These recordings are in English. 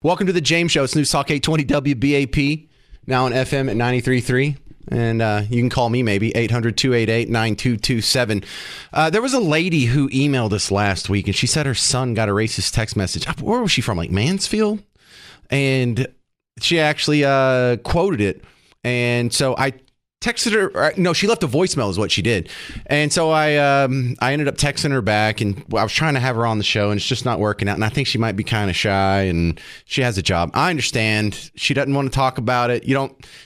Welcome to the James Show. It's News Talk 820 WBAP, now on FM at 93.3. And you can call me maybe, 800-288-9227. There was a lady who emailed us last week, and she said her son got a racist text message. Where was she from, like Mansfield? And she actually quoted it. And so I texted her. No, she left a voicemail is what she did. And so I ended up texting her back, and I was trying to have her on the show, and it's just not working out. And I think she might be kind of shy, and she has a job. I understand she doesn't want to talk about it.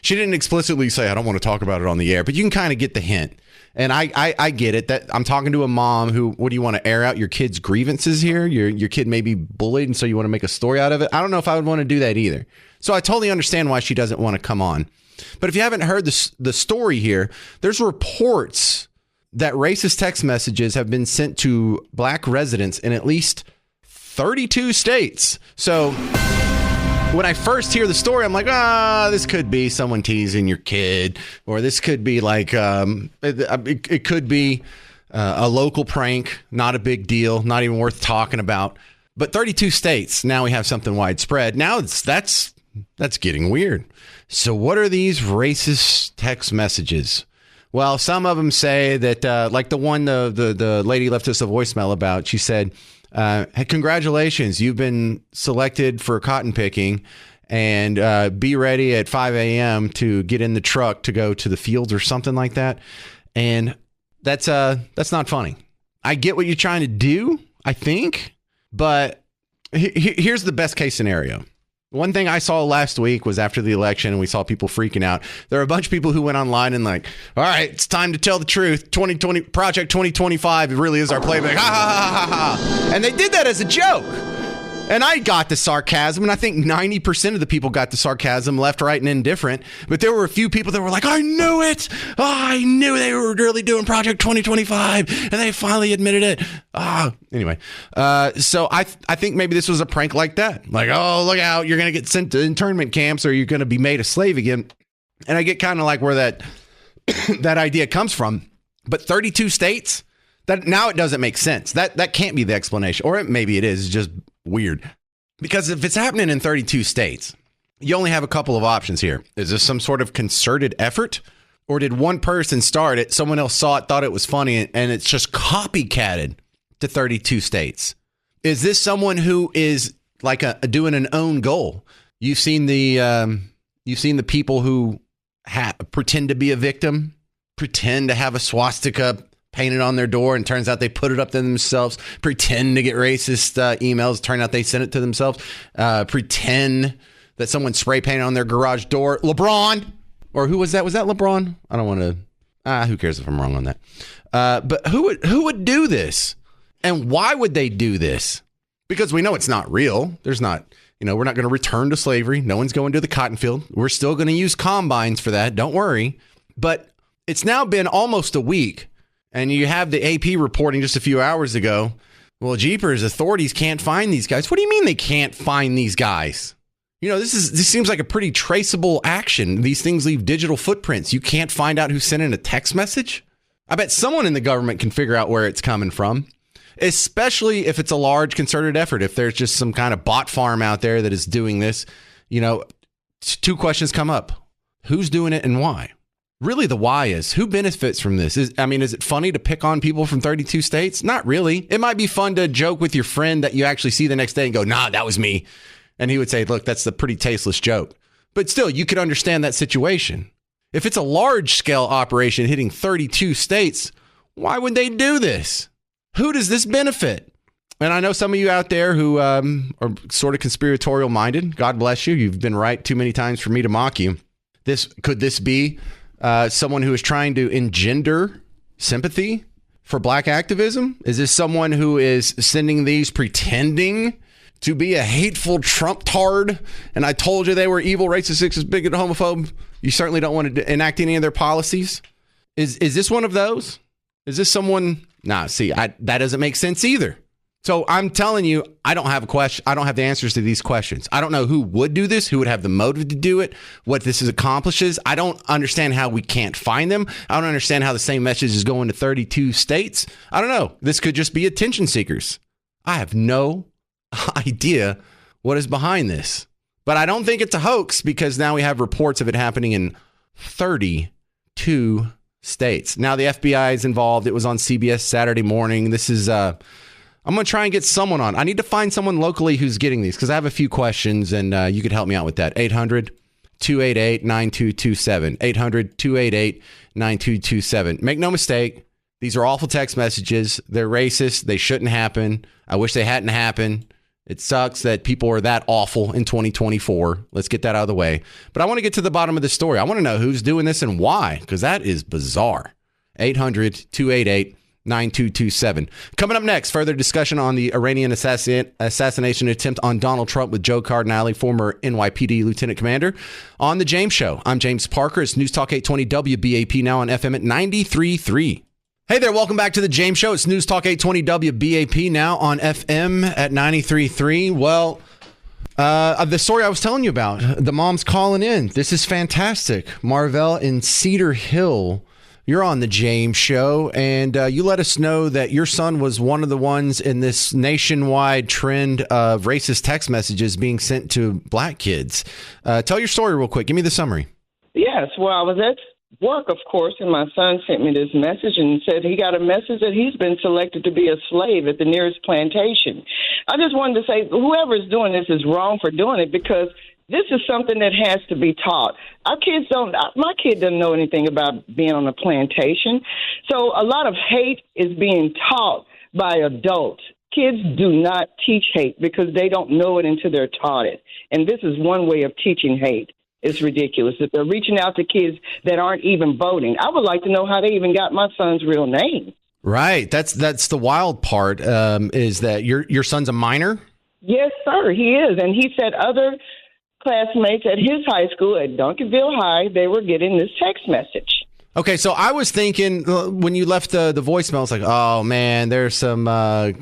She didn't explicitly say, I don't want to talk about it on the air, but you can kind of get the hint. And I get it that I'm talking to a mom who, what do you want to air out your kid's grievances here? Your kid may be bullied, and so you want to make a story out of it. I don't know if I would want to do that either. So I totally understand why she doesn't want to come on. But if you haven't heard the story here, there's reports that racist text messages have been sent to black residents in at least 32 states. So when I first hear the story, I'm like, this could be someone teasing your kid, or this could be like, it could be a local prank, not a big deal, not even worth talking about. But 32 states, now we have something widespread. Now that's getting weird. So what are these racist text messages? Well, some of them say that, like the one the lady left us a voicemail about, she said, hey, congratulations, you've been selected for cotton picking, and be ready at 5 a.m. to get in the truck to go to the fields or something like that. And that's not funny. I get what you're trying to do, I think, but here's the best case scenario. One thing I saw last week was after the election and we saw people freaking out. There are a bunch of people who went online and like, all right, it's time to tell the truth. 2020 Project 2025, it really is our playbook. Ha, ha, ha, ha, ha. And they did that as a joke. And I got the sarcasm, and I think 90% of the people got the sarcasm, left, right, and indifferent. But there were a few people that were like, I knew it. Oh, I knew they were really doing Project 2025, and they finally admitted it. Anyway, so I think maybe this was a prank like that. Like, oh, look out, you're going to get sent to internment camps, or you're going to be made a slave again. And I get kind of like where that that idea comes from. But 32 states, that now it doesn't make sense. That can't be the explanation. Or maybe it is, it's just weird. Because if it's happening in 32 states, you only have a couple of options here. Is this some sort of concerted effort? Or did one person start it, someone else saw it, thought it was funny, and it's just copycatted to 32 states? Is this someone who is like doing an own goal? You've seen the people who pretend to be a victim, pretend to have a swastika painted on their door, and turns out they put it up to themselves, pretend to get racist emails, turn out they sent it to themselves, pretend that someone spray painted on their garage door. LeBron, or who was that? Was that LeBron? I don't want to, who cares if I'm wrong on that? But who would do this? And why would they do this? Because we know it's not real. There's not, we're not going to return to slavery. No one's going to the cotton field. We're still going to use combines for that. Don't worry. But it's now been almost a week. And you have the AP reporting just a few hours ago, well, jeepers, authorities can't find these guys. What do you mean they can't find these guys? This seems like a pretty traceable action. These things leave digital footprints. You can't find out who sent in a text message? I bet someone in the government can figure out where it's coming from, especially if it's a large concerted effort. If there's just some kind of bot farm out there that is doing this, two questions come up. Who's doing it and why? Really, the why is, who benefits from this? Is it funny to pick on people from 32 states? Not really. It might be fun to joke with your friend that you actually see the next day and go, nah, that was me. And he would say, look, that's a pretty tasteless joke. But still, you could understand that situation. If it's a large scale operation hitting 32 states, why would they do this? Who does this benefit? And I know some of you out there who are sort of conspiratorial minded. God bless you. You've been right too many times for me to mock you. Could this be someone who is trying to engender sympathy for black activism? Is this someone who is sending these pretending to be a hateful Trump tard? And I told you they were evil, racist, sexist, bigot, homophobe. You certainly don't want to enact any of their policies. Is this one of those? Is this someone? That doesn't make sense either. So I'm telling you, I don't have a question. I don't have the answers to these questions. I don't know who would do this, who would have the motive to do it, what this accomplishes. I don't understand how we can't find them. I don't understand how the same message is going to 32 states. I don't know. This could just be attention seekers. I have no idea what is behind this. But I don't think it's a hoax because now we have reports of it happening in 32 states. Now the FBI is involved. It was on CBS Saturday morning. This is, I'm going to try and get someone on. I need to find someone locally who's getting these because I have a few questions and you could help me out with that. 800-288-9227. 800-288-9227. Make no mistake. These are awful text messages. They're racist. They shouldn't happen. I wish they hadn't happened. It sucks that people are that awful in 2024. Let's get that out of the way. But I want to get to the bottom of the story. I want to know who's doing this and why, because that is bizarre. 800-288-9227. Coming up next, further discussion on the Iranian assassination attempt on Donald Trump with Joe Cardinale, former NYPD lieutenant commander, on The James Show. I'm James Parker. It's News Talk 820 WBAP, now on FM at 93.3. Hey there, welcome back to The James Show. It's News Talk 820 WBAP, now on FM at 93.3. Well, the story I was telling you about, the mom's calling in. This is fantastic. Marvell in Cedar Hill, you're on The James Show, and you let us know that your son was one of the ones in this nationwide trend of racist text messages being sent to black kids. Tell your story real quick. Give me the summary. Yes, well, I was at work, of course, and my son sent me this message and said he got a message that he's been selected to be a slave at the nearest plantation. I just wanted to say whoever's doing this is wrong for doing it because this is something that has to be taught. My kid doesn't know anything about being on a plantation. So a lot of hate is being taught by adults. Kids do not teach hate because they don't know it until they're taught it. And this is one way of teaching hate. It's ridiculous that they're reaching out to kids that aren't even voting. I would like to know how they even got my son's real name. Right. That's the wild part, is that your son's a minor? Yes, sir, he is. And he said other classmates at his high school at Duncanville High, they were getting this text message. Okay, so I was thinking when you left the voicemail, it's like, oh, man, there's some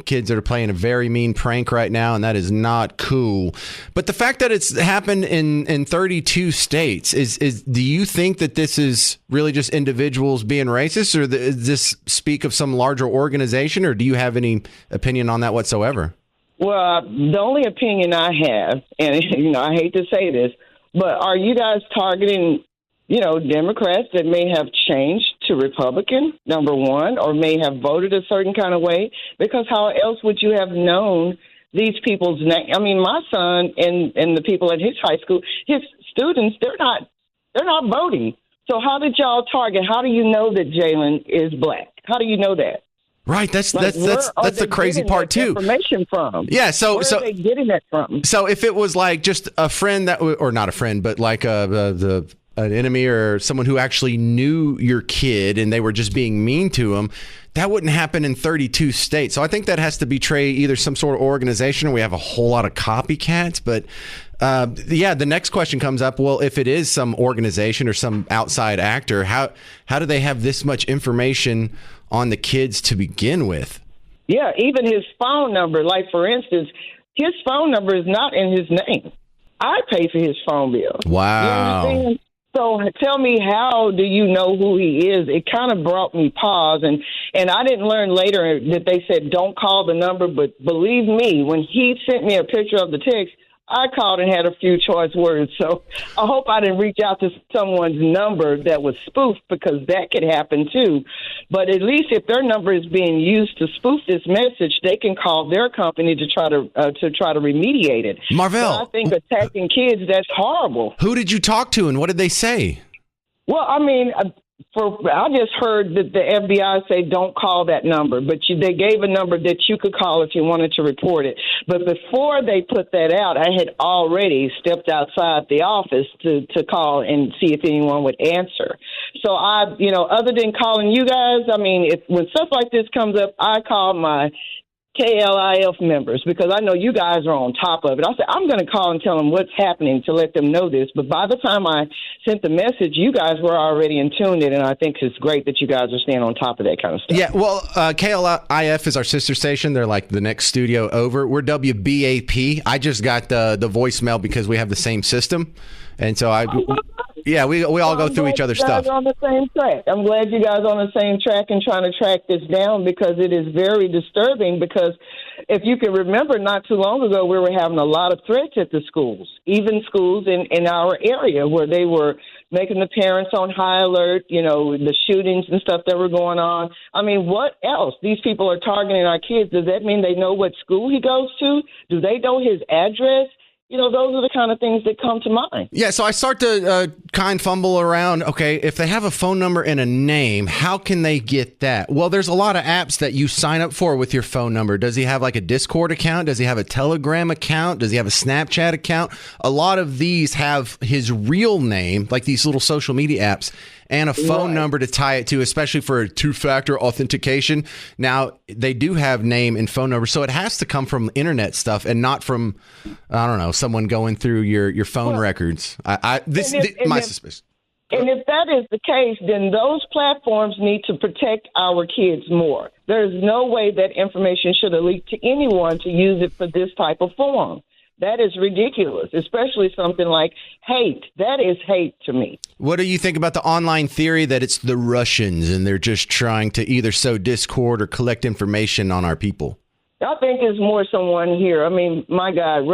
kids that are playing a very mean prank right now, and that is not cool. But the fact that it's happened in 32 states, do you think that this is really just individuals being racist, or does this speak of some larger organization, or do you have any opinion on that whatsoever? Well, the only opinion I have, and I hate to say this, but are you guys targeting Democrats that may have changed to Republican, number one, or may have voted a certain kind of way? Because how else would you have known these people's name? I mean, my son and the people at his high school, his students, they're not voting. So how did y'all target? How do you know that Jalen is black? How do you know that? Right, that's the crazy part too. Information from? Yeah, so where are they getting that from? So if it was like just a friend or not a friend, but like an enemy or someone who actually knew your kid and they were just being mean to him, that wouldn't happen in 32 states. So I think that has to betray either some sort of organization or we have a whole lot of copycats. But the next question comes up. Well, if it is some organization or some outside actor, how do they have this much information on the kids to begin with? Yeah, even his phone number. Like, for instance, his phone number is not in his name. I pay for his phone bill. Wow. You understand? So tell me, how do you know who he is? It kind of brought me pause, and I didn't learn later that they said don't call the number, but believe me, when he sent me a picture of the text, I called and had a few choice words. So I hope I didn't reach out to someone's number that was spoofed, because that could happen too. But at least if their number is being used to spoof this message, they can call their company to try to remediate it. Marvell, I think attacking kids, that's horrible. Who did you talk to and what did they say? Well, I mean, I just heard that the FBI say don't call that number, but they gave a number that you could call if you wanted to report it. But before they put that out, I had already stepped outside the office to call and see if anyone would answer. So other than calling you guys, I mean, when stuff like this comes up, I call my KLIF members, because I know you guys are on top of it. I said, I'm going to call and tell them what's happening to let them know this. But by the time I sent the message, you guys were already in tune it, and I think it's great that you guys are staying on top of that kind of stuff. Yeah, well, KLIF is our sister station. They're like the next studio over. We're WBAP. I just got the voicemail because we have the same system. And so Yeah, we all go through each other's stuff. On the same track. I'm glad you guys are on the same track and trying to track this down, because it is very disturbing. Because if you can remember, not too long ago, we were having a lot of threats at the schools, even schools in our area, where they were making the parents on high alert, the shootings and stuff that were going on. I mean, what else? These people are targeting our kids. Does that mean they know what school he goes to? Do they know his address? Those are the kind of things that come to mind. Yeah, so I start to fumble around. Okay, if they have a phone number and a name, how can they get that? Well, there's a lot of apps that you sign up for with your phone number. Does he have like a Discord account? Does he have a Telegram account? Does he have a Snapchat account? A lot of these have his real name, like these little social media apps, and a phone number to tie it to, especially for two-factor authentication. Now, they do have name and phone number, so it has to come from internet stuff and not from, I don't know, someone going through your phone records. My suspicion. And if that is the case, then those platforms need to protect our kids more. There's no way that information should have leaked to anyone to use it for this type of form. That is ridiculous, especially something like hate. That is hate to me. What do you think about the online theory that it's the Russians and they're just trying to either sow discord or collect information on our people? I think it's more someone here. I mean, my God,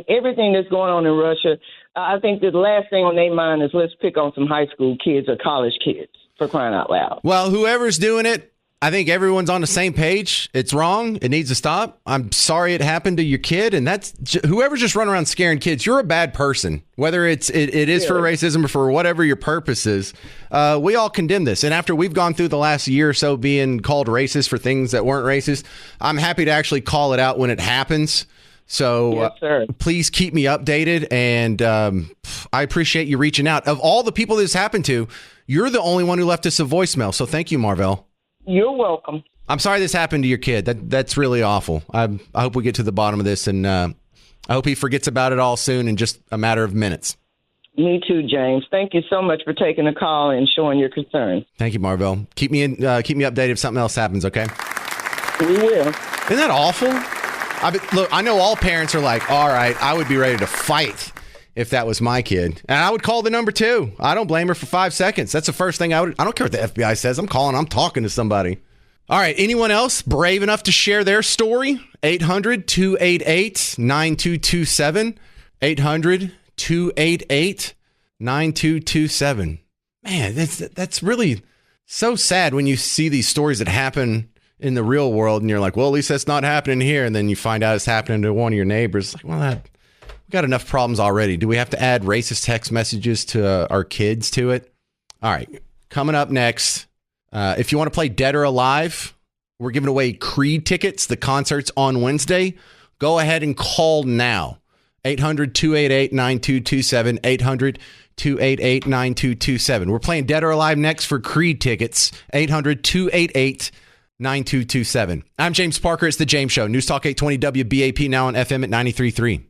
everything that's going on in Russia, I think the last thing on their mind is let's pick on some high school kids or college kids, for crying out loud. Well, whoever's doing it, I think everyone's on the same page. It's wrong. It needs to stop. I'm sorry it happened to your kid. And that's whoever's just running around scaring kids. You're a bad person, whether it is for racism or for whatever your purpose is. We all condemn this. And after we've gone through the last year or so being called racist for things that weren't racist, I'm happy to actually call it out when it happens. So please keep me updated. And I appreciate you reaching out. Of all the people this happened to, you're the only one who left us a voicemail. So thank you, Marvell. You're welcome. I'm sorry this happened to your kid. That's really awful. I hope we get to the bottom of this, and I hope he forgets about it all soon in just a matter of minutes. Me too, James. Thank you so much for taking the call and showing your concern. Thank you, Marvell. Keep me updated if something else happens, okay? We will. Isn't that awful? Look, I know all parents are like, all right, I would be ready to fight if that was my kid. And I would call the number too. I don't blame her for 5 seconds. That's the first thing I don't care what the FBI says. I'm talking to somebody. All right. Anyone else brave enough to share their story? 800-288-9227. 800-288-9227. Man, that's really so sad when you see these stories that happen in the real world and you're like, well, at least that's not happening here. And then you find out it's happening to one of your neighbors. Like, well, we got enough problems already. Do we have to add racist text messages to our kids to it? All right. Coming up next, if you want to play Dead or Alive, we're giving away Creed tickets. The concert's on Wednesday. Go ahead and call now. 800-288-9227. 800-288-9227. We're playing Dead or Alive next for Creed tickets. 800-288-9227. I'm James Parker. It's The James Show. News Talk 820 WBAP, now on FM at 93.3.